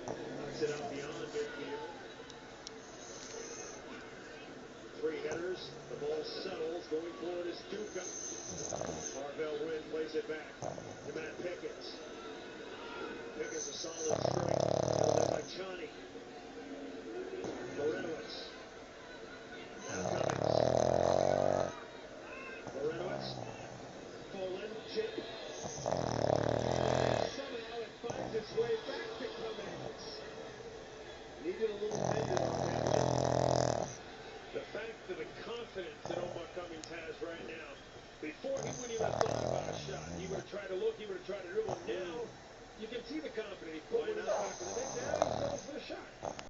Knocks it out beyond midfield. 3 headers. The ball settles. Going for it is Duca. Marvell Wynn plays it back to Matt Pickens. Pickens a solid strike. Held in by Chani. Morenowitz. Now Cummings. Morenowitz. Poland. Chip. Somehow it finds its way back to Cummings. Needed a little bending on that one. The fact that the confidence that Omar Cummings has right now, before he wouldn't even have thought about a shot. He would have tried to look, he would have tried to dribble. Now, you can see the confidence. He put one in the back of the net. Now he goes for the shot.